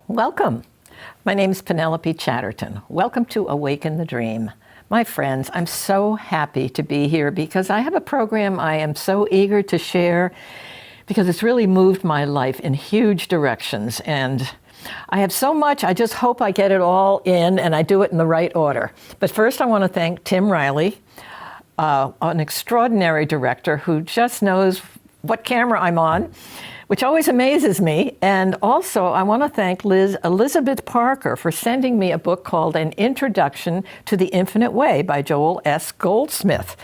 Welcome. My name is Penelope Chatterton. Welcome to Awaken the Dream. My friends, I'm so happy to be here because I have a program I am so eager to share because it's really moved my life in huge directions. And I have so much, I just hope I get it all in and I do it in the right order. But first I want to thank Tim Riley, an extraordinary director who just knows what camera I'm on, which always amazes me. And also, I want to thank Elizabeth Parker for sending me a book called An Introduction to the Infinite Way by Joel S. Goldsmith.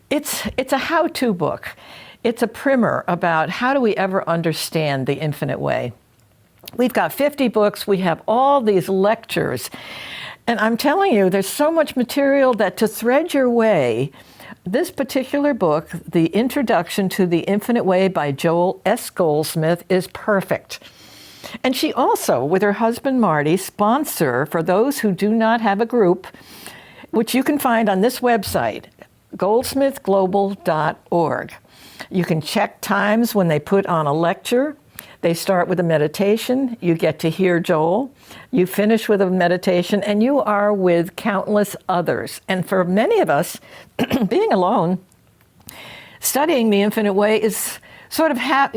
It's a how-to book. It's a primer about how do we ever understand the infinite way. We've got 50 books. We have all these lectures. And I'm telling you, there's so much material that to thread your way, this particular book, The Introduction to the Infinite Way by Joel S. Goldsmith, is perfect. And she also, with her husband Marty, sponsor for those who do not have a group, which you can find on this website, goldsmithglobal.org. You can check times when they put on a lecture. They start with a meditation. You get to hear Joel. You finish with a meditation, and you are with countless others. And for many of us, being alone, studying the infinite way is sort of I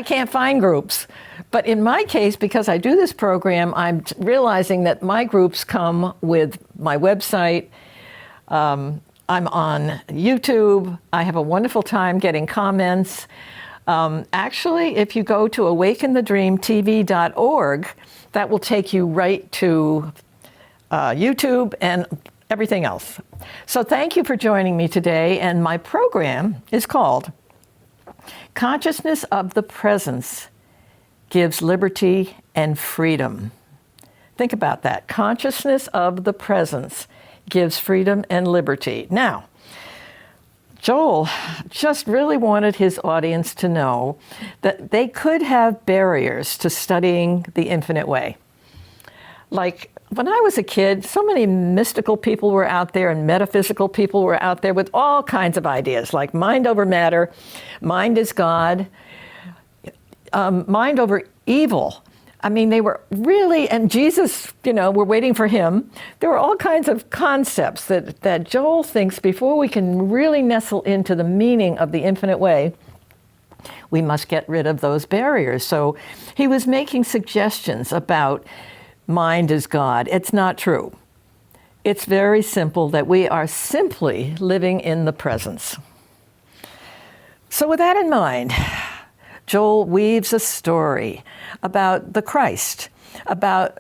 can't find groups. But in my case, because I do this program, I'm realizing that my groups come with my website. I'm on YouTube. I have a wonderful time getting comments. Actually, if you go to awakenthedreamtv.org, that will take you right to YouTube and everything else. So thank you for joining me today. And my program is called Consciousness of the Presence Gives Liberty and Freedom. Think about that. Consciousness of the Presence gives freedom and liberty. Now, Joel just really wanted his audience to know that they could have barriers to studying the infinite way. Like when I was a kid, so many mystical people were out there and metaphysical people were out there with all kinds of ideas, like mind over matter, mind is God, mind over evil. I mean, they were really, and Jesus, we're waiting for him. There were all kinds of concepts that Joel thinks before we can really nestle into the meaning of the infinite way, we must get rid of those barriers. So he was making suggestions about mind is God. It's not true. It's very simple that we are simply living in the presence. So with that in mind, Joel weaves a story about the Christ, about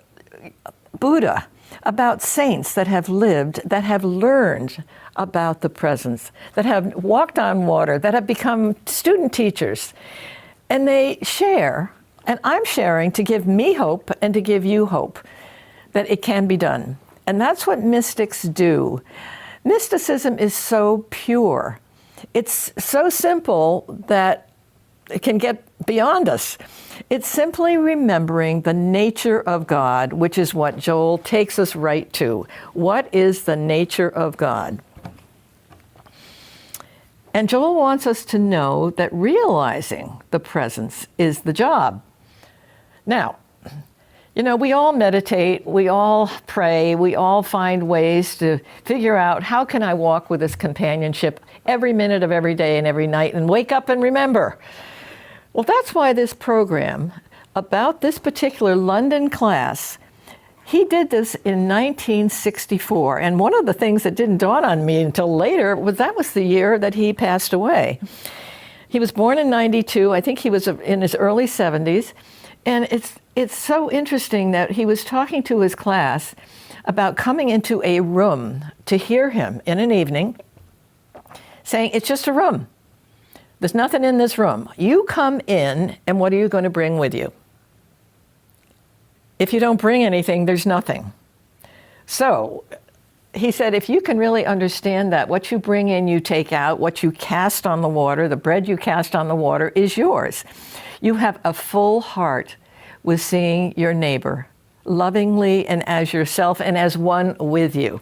Buddha, about saints that have lived, that have learned about the presence, that have walked on water, that have become student teachers. And they share, and I'm sharing to give me hope and to give you hope that it can be done. And that's what mystics do. Mysticism is so pure. It's so simple that it can get beyond us. It's simply remembering the nature of God, which is what Joel takes us right to. What is the nature of God? And Joel wants us to know that realizing the presence is the job. Now, we all meditate, we all pray, we all find ways to figure out how can I walk with this companionship every minute of every day and every night and wake up and remember. Well, that's why this program about this particular London class, he did this in 1964. And one of the things that didn't dawn on me until later was that was the year that he passed away. He was born in 92. I think he was in his early 70s. And it's so interesting that he was talking to his class about coming into a room to hear him in an evening, saying, it's just a room. There's nothing in this room. You come in, and what are you going to bring with you? If you don't bring anything, there's nothing. So he said, if you can really understand that, what you bring in, you take out, what you cast on the water, the bread you cast on the water is yours. You have a full heart with seeing your neighbor lovingly and as yourself and as one with you.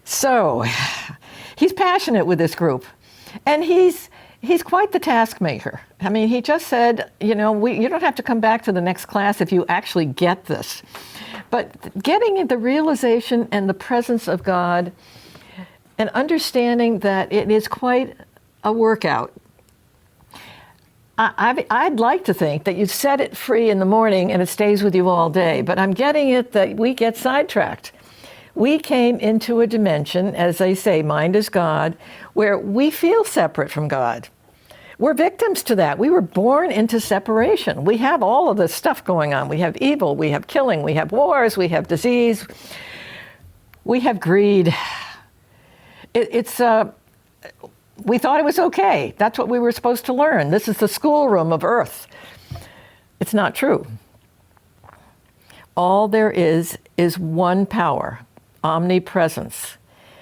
So he's passionate with this group. And he's he's quite the taskmaker. I mean, he just said, you don't have to come back to the next class if you actually get this. But getting the realization and the presence of God and understanding that it is quite a workout. I'd like to think that you set it free in the morning and it stays with you all day, but I'm getting it that we get sidetracked. We came into a dimension, as they say, mind is God, where we feel separate from God. We're victims to that. We were born into separation. We have all of this stuff going on. We have evil, we have killing, we have wars, we have disease, we have greed. We thought it was okay. That's what we were supposed to learn. This is the schoolroom of earth. It's not true. All there is one power, omnipresence.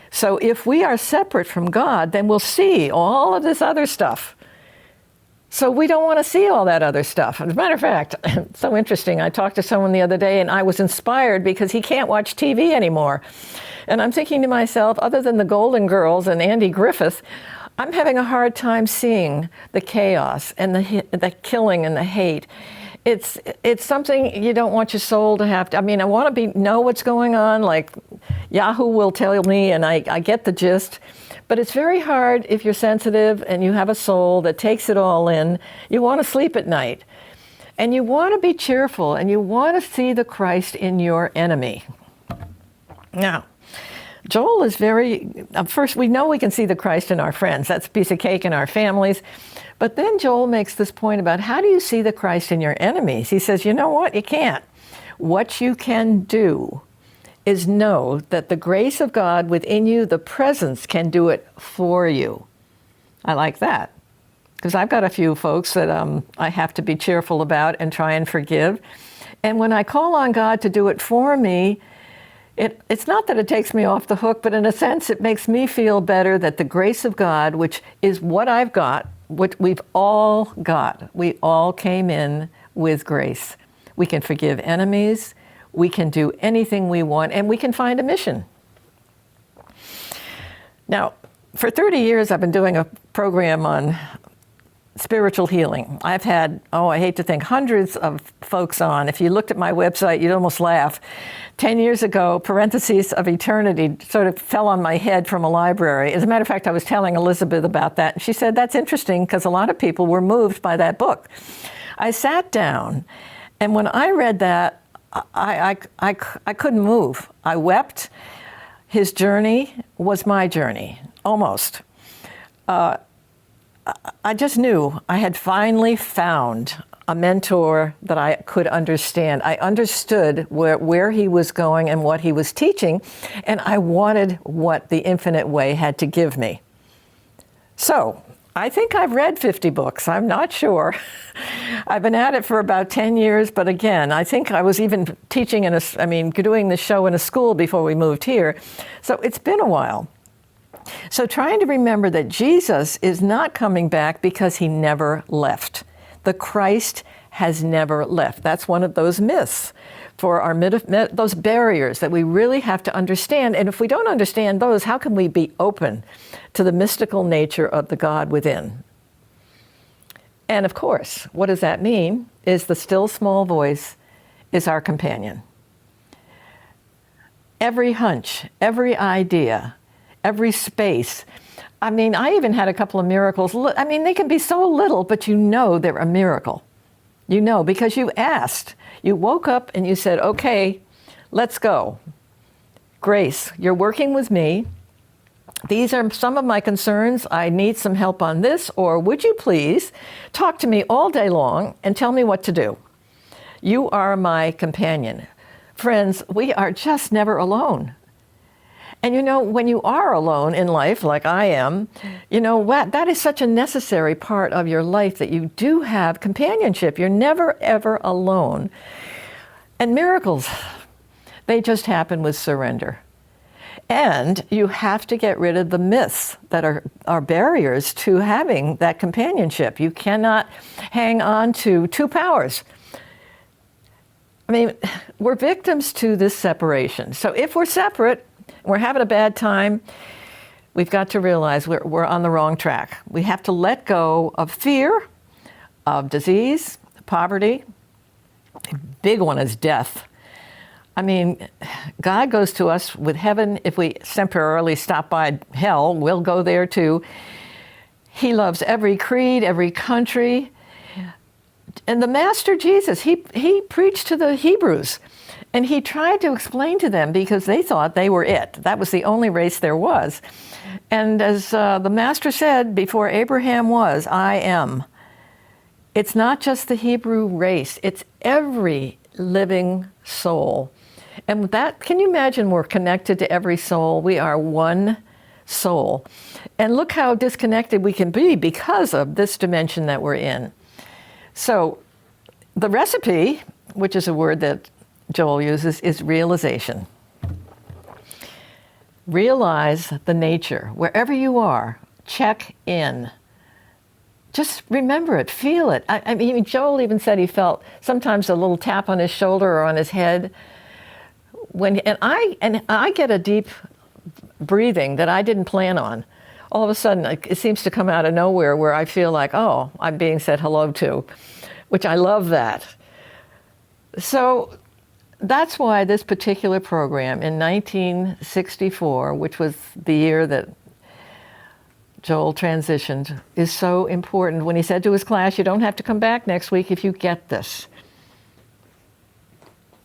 So if we are separate from God, then we'll see all of this other stuff. So we don't want to see all that other stuff. As a matter of fact, it's so interesting. I talked to someone the other day and I was inspired because he can't watch TV anymore. And I'm thinking to myself, other than the Golden Girls and Andy Griffith, I'm having a hard time seeing the chaos and the killing and the hate. It's something you don't want your soul to have to. I mean, I want to know what's going on, like Yahoo will tell me, and I get the gist. But it's very hard if you're sensitive and you have a soul that takes it all in. You want to sleep at night. And you want to be cheerful, and you want to see the Christ in your enemy. Now, Joel is first, we know we can see the Christ in our friends. That's a piece of cake in our families. But then Joel makes this point about how do you see the Christ in your enemies? He says, you know what? You can't. What you can do is know that the grace of God within you, the presence, can do it for you. I like that. Because I've got a few folks that I have to be cheerful about and try and forgive. And when I call on God to do it for me, it's not that it takes me off the hook, but in a sense, it makes me feel better that the grace of God, which is what I've got, what we've all got, we all came in with grace. We can forgive enemies, we can do anything we want, and we can find a mission. Now, for 30 years, I've been doing a program on spiritual healing. I've had, I hate to think, hundreds of folks on. If you looked at my website, you'd almost laugh. 10 years ago, Parentheses of Eternity sort of fell on my head from a library. As a matter of fact, I was telling Elizabeth about that. And she said, that's interesting because a lot of people were moved by that book. I sat down, and when I read that, I couldn't move. I wept. His journey was my journey, almost. I just knew I had finally found a mentor that I could understand. I understood where he was going and what he was teaching, and I wanted what the Infinite Way had to give me. So I think I've read 50 books. I'm not sure. I've been at it for about 10 years, but again, I think I was even teaching doing the show in a school before we moved here. So it's been a while. So trying to remember that Jesus is not coming back because he never left. The Christ has never left. That's one of those myths for those barriers that we really have to understand. And if we don't understand those, how can we be open to the mystical nature of the God within? And of course, what does that mean? Is the still small voice is our companion. Every hunch, every idea, every space. I even had a couple of miracles. They can be so little, but you know they're a miracle. You know, because you asked. You woke up and you said, okay, let's go. Grace, you're working with me. These are some of my concerns. I need some help on this, or would you please talk to me all day long and tell me what to do? You are my companion. Friends, we are just never alone. And when you are alone in life, like I am, that is such a necessary part of your life, that you do have companionship. You're never, ever alone. And miracles, they just happen with surrender. And you have to get rid of the myths that are barriers to having that companionship. You cannot hang on to two powers. We're victims to this separation. So if we're separate, we're having a bad time, we've got to realize we're on the wrong track. We have to let go of fear, of disease, poverty. A big one is death. I mean, God goes to us with heaven. If we temporarily stop by hell, we'll go there too. He loves every creed, every country. And the Master Jesus, he preached to the Hebrews. And he tried to explain to them because they thought they were it. That was the only race there was. And as the Master said, before Abraham was, I am. It's not just the Hebrew race. It's every living soul. And with that, can you imagine we're connected to every soul? We are one soul. And look how disconnected we can be because of this dimension that we're in. So the recipe, which is a word that Joel uses, is realization. Realize the nature. Wherever you are, check in. Just remember it, feel it. I mean, Joel even said he felt sometimes a little tap on his shoulder or on his head. And I get a deep breathing that I didn't plan on. All of a sudden, it seems to come out of nowhere where I feel like, oh, I'm being said hello to, which I love that. So that's why this particular program in 1964, which was the year that Joel transitioned, is so important. When he said to his class, you don't have to come back next week if you get this.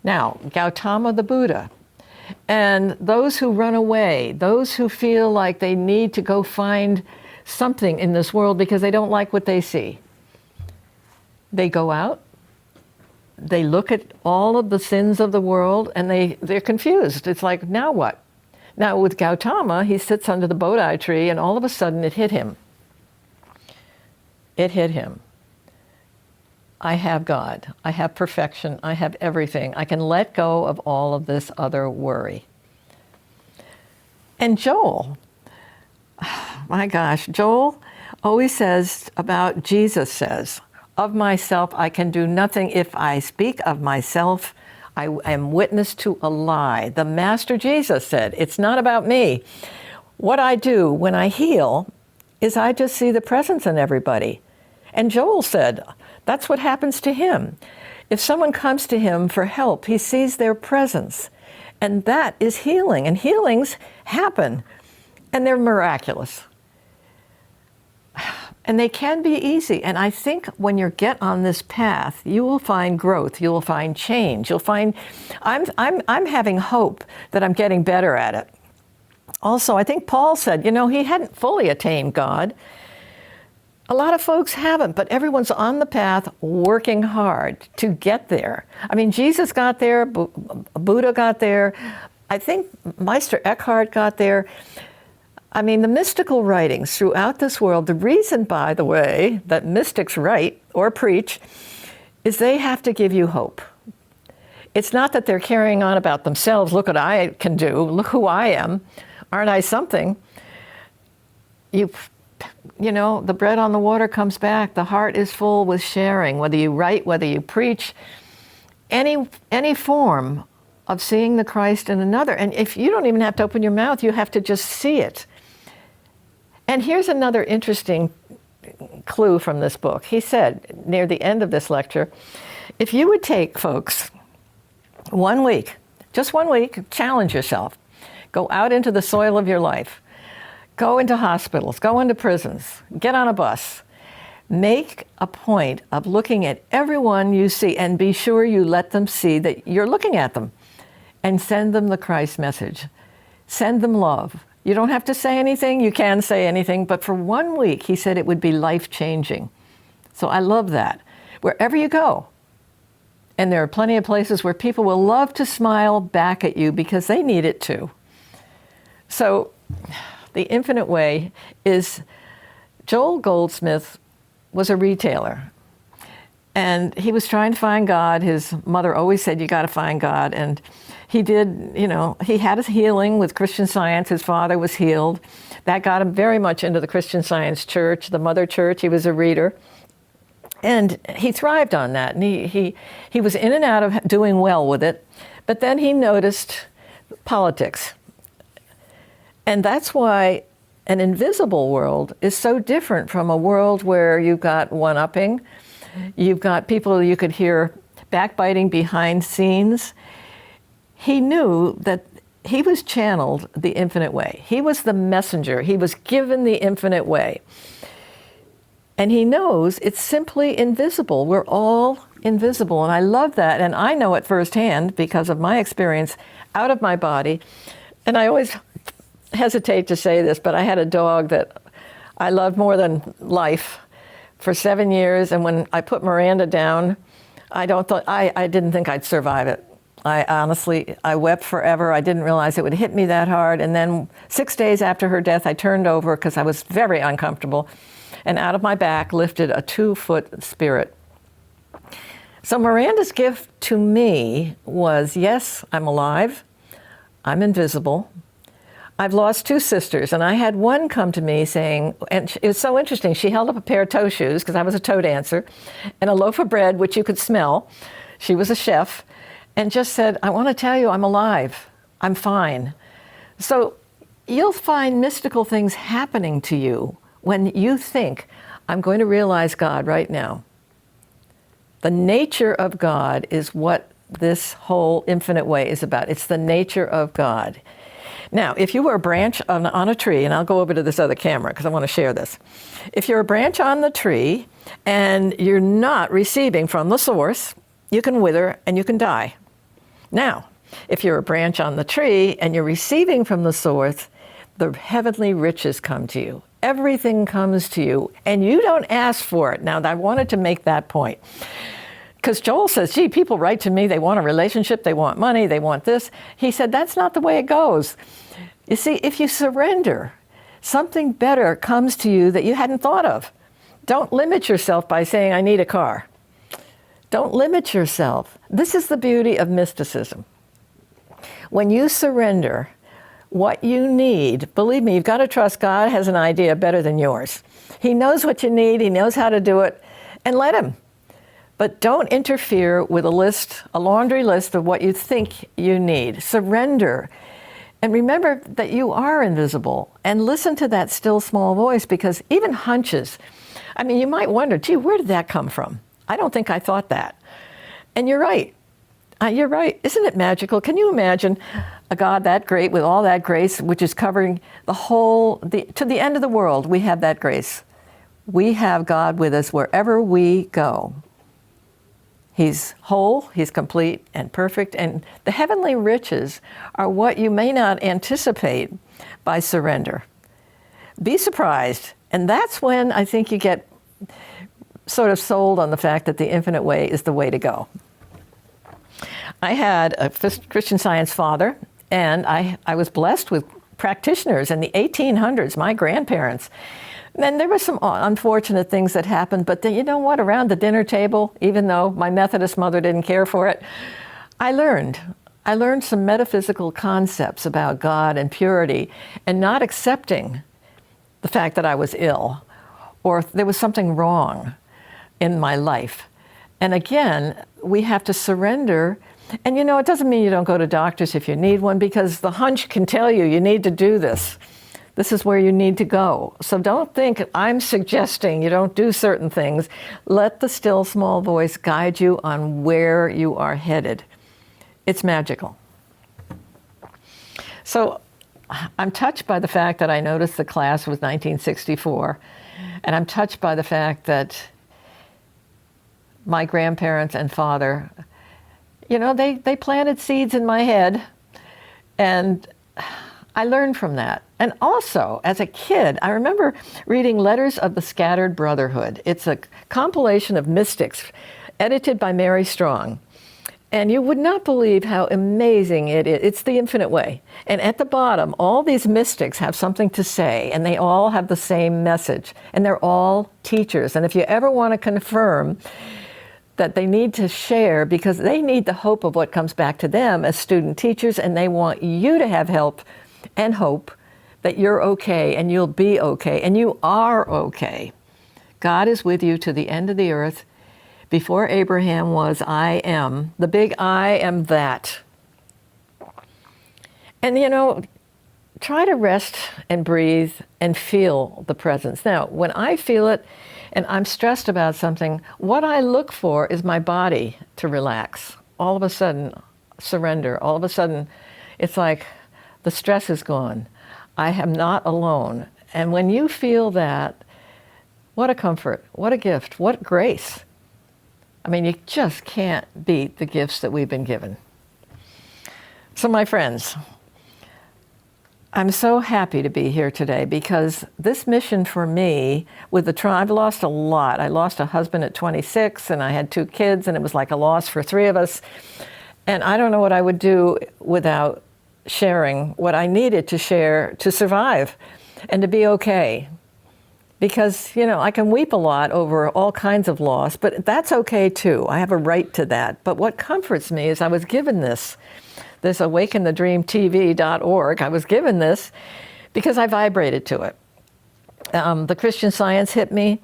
Now, Gautama the Buddha, and those who run away, those who feel like they need to go find something in this world because they don't like what they see. They go out, they look at all of the sins of the world, and they're confused. It's like, now what? Now with Gautama, he sits under the Bodhi tree, and all of a sudden it hit him. It hit him. I have God, I have perfection, I have everything. I can let go of all of this other worry. And Joel, my gosh, Joel always says about Jesus says, of myself I can do nothing. If I speak of myself, I am witness to a lie. The Master Jesus said, it's not about me. What I do when I heal is I just see the presence in everybody. And Joel said, that's what happens to him. If someone comes to him for help, he sees their presence. And that is healing. And healings happen. And they're miraculous. And they can be easy. And I think when you get on this path, you will find growth. You will find change. You'll find, I'm having hope that I'm getting better at it. Also, I think Paul said, he hadn't fully attained God. A lot of folks haven't, but everyone's on the path working hard to get there. I mean, Jesus got there, Buddha got there. I think Meister Eckhart got there. I mean, the mystical writings throughout this world, the reason, by the way, that mystics write or preach is they have to give you hope. It's not that they're carrying on about themselves. Look what I can do. Look who I am. Aren't I something? The bread on the water comes back. The heart is full with sharing. Whether you write, whether you preach, any form of seeing the Christ in another. And if you don't even have to open your mouth, you have to just see it. And here's another interesting clue from this book. He said, near the end of this lecture, if you would take, folks, 1 week, just 1 week, challenge yourself. Go out into the soil of your life. Go into hospitals, go into prisons, get on a bus. Make a point of looking at everyone you see and be sure you let them see that you're looking at them and send them the Christ message. Send them love. You don't have to say anything, you can say anything, but for 1 week, he said it would be life-changing. So I love that. Wherever you go, and there are plenty of places where people will love to smile back at you because they need it too. So the infinite way is, Joel Goldsmith was a retailer. And he was trying to find God. His mother always said, you got to find God. And he did, he had his healing with Christian Science. His father was healed. That got him very much into the Christian Science church, the mother church. He was a reader. And he thrived on that. And he was in and out of doing well with it. But then he noticed politics. And that's why an invisible world is so different from a world where you've got one-upping, you've got people you could hear backbiting behind scenes. He knew that he was channeled the infinite way. He was the messenger. He was given the infinite way. And he knows it's simply invisible. We're all invisible. And I love that. And I know it firsthand because of my experience out of my body. And I always hesitate to say this, but I had a dog that I loved more than life for 7 years. And when I put Miranda down, I didn't think I'd survive it. I honestly wept forever. I didn't realize it would hit me that hard. And then 6 days after her death, I turned over because I was very uncomfortable. And out of my back lifted a 2-foot spirit. So Miranda's gift to me was, yes, I'm alive. I'm invisible. I've lost 2 sisters, and I had one come to me saying, and it was so interesting, she held up a pair of toe shoes, because I was a toe dancer, and a loaf of bread, which you could smell. She was a chef, and just said, I want to tell you I'm alive. I'm fine. So you'll find mystical things happening to you when you think, I'm going to realize God right now. The nature of God is what this whole infinite way is about. It's the nature of God. Now, if you were a branch on a tree, and I'll go over to this other camera because I want to share this. If you're a branch on the tree and you're not receiving from the source, you can wither and you can die. Now, if you're a branch on the tree and you're receiving from the source, the heavenly riches come to you. Everything comes to you, and you don't ask for it. Now, I wanted to make that point. Because Joel says, gee, people write to me, they want a relationship, they want money, they want this. He said, that's not the way it goes. You see, if you surrender, something better comes to you that you hadn't thought of. Don't limit yourself by saying, I need a car. Don't limit yourself. This is the beauty of mysticism. When you surrender what you need, believe me, you've got to trust God has an idea better than yours. He knows what you need, he knows how to do it, and let him. But don't interfere with a laundry list of what you think you need. Surrender. And remember that you are invisible. And listen to that still small voice, because even hunches, I mean, you might wonder, gee, where did that come from? I don't think I thought that. And you're right. You're right. Isn't it magical? Can you imagine a God that great with all that grace, which is covering to the end of the world, we have that grace. We have God with us wherever we go. He's whole, he's complete and perfect, and the heavenly riches are what you may not anticipate by surrender. Be surprised, and that's when I think you get sort of sold on the fact that the infinite way is the way to go. I had a Christian Science father, and I was blessed with practitioners in the 1800s, my grandparents. And there were some unfortunate things that happened, but you know what? Around the dinner table, even though my Methodist mother didn't care for it, I learned some metaphysical concepts about God and purity, and not accepting the fact that I was ill or there was something wrong in my life. And again, we have to surrender. And you know, it doesn't mean you don't go to doctors if you need one, because the hunch can tell you you need to do this. This is where you need to go. So don't think I'm suggesting you don't do certain things. Let the still small voice guide you on where you are headed. It's magical. So I'm touched by the fact that I noticed the class was 1964. And I'm touched by the fact that my grandparents and father, you know, they planted seeds in my head. And I learned from that. And also, as a kid, I remember reading Letters of the Scattered Brotherhood. It's a compilation of mystics edited by Mary Strong. And you would not believe how amazing it is. It's the infinite way. And at the bottom, all these mystics have something to say, and they all have the same message. And they're all teachers. And if you ever want to confirm that they need to share, because they need the hope of what comes back to them as student teachers, and they want you to have help and hope that you're okay and you'll be okay and you are okay. God is with you to the end of the earth. Before Abraham was, I am. The big I am that. And you know, try to rest and breathe and feel the presence. Now, when I feel it and I'm stressed about something, what I look for is my body to relax. All of a sudden, surrender. All of a sudden, it's like the stress is gone. I am not alone. And when you feel that, what a comfort, what a gift, what grace. I mean, you just can't beat the gifts that we've been given. So my friends, I'm so happy to be here today because this mission for me, with the I've lost a lot. I lost a husband at 26 and I had 2 kids and it was like a loss for 3 of us. And I don't know what I would do without sharing what I needed to share to survive and to be okay. Because, you know, I can weep a lot over all kinds of loss, but that's okay too. I have a right to that. But what comforts me is I was given this awakenthedreamtv.org. I was given this because I vibrated to it. The Christian Science hit me.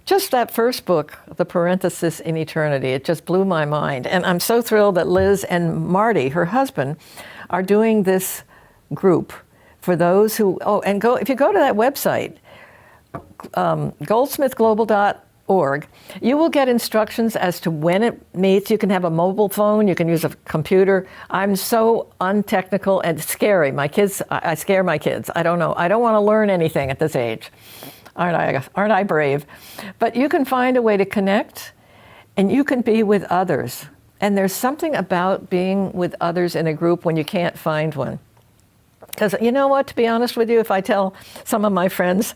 Just that first book, The Parenthesis in Eternity, it just blew my mind. And I'm so thrilled that Liz and Marty, her husband, are doing this group for those who, if you go to that website, goldsmithglobal.org, you will get instructions as to when it meets. You can have a mobile phone, you can use a computer. I'm so untechnical and scary. I scare my kids. I don't know. I don't want to learn anything at this age. Aren't I brave? But you can find a way to connect and you can be with others. And there's something about being with others in a group when you can't find one. Because you know what, to be honest with you, if I tell some of my friends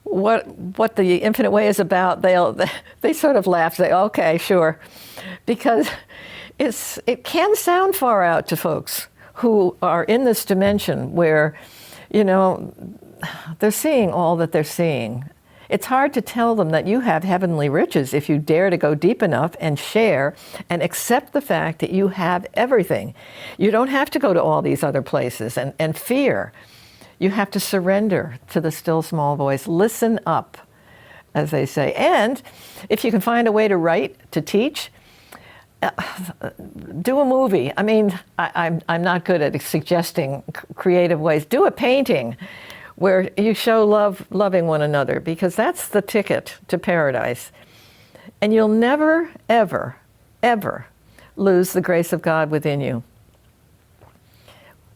what the Infinite Way is about, they sort of laugh, say, okay, sure. Because it can sound far out to folks who are in this dimension where, you know, they're seeing all that they're seeing. It's hard to tell them that you have heavenly riches if you dare to go deep enough and share and accept the fact that you have everything. You don't have to go to all these other places and fear. You have to surrender to the still small voice. Listen up, as they say. And if you can find a way to write, to teach, do a movie. I mean, I'm not good at suggesting creative ways. Do a painting where you show loving one another, because that's the ticket to paradise. And you'll never, ever, ever lose the grace of God within you.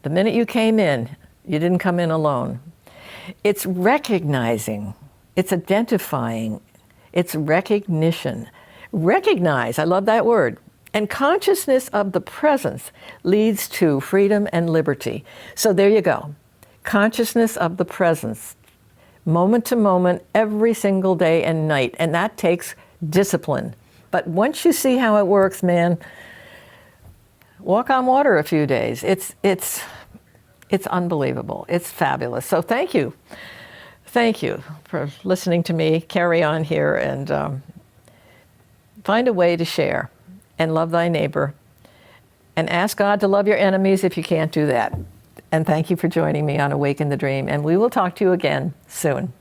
The minute you came in, you didn't come in alone. It's recognizing, it's identifying, it's recognition. Recognize, I love that word. And consciousness of the presence leads to freedom and liberty. So there you go. Consciousness of the presence, moment to moment, every single day and night. And that takes discipline. But once you see how it works, man, walk on water a few days. It's unbelievable. It's fabulous. So thank you. Thank you for listening to me carry on here and find a way to share and love thy neighbor and ask God to love your enemies if you can't do that. And thank you for joining me on Awaken the Dream. And we will talk to you again soon.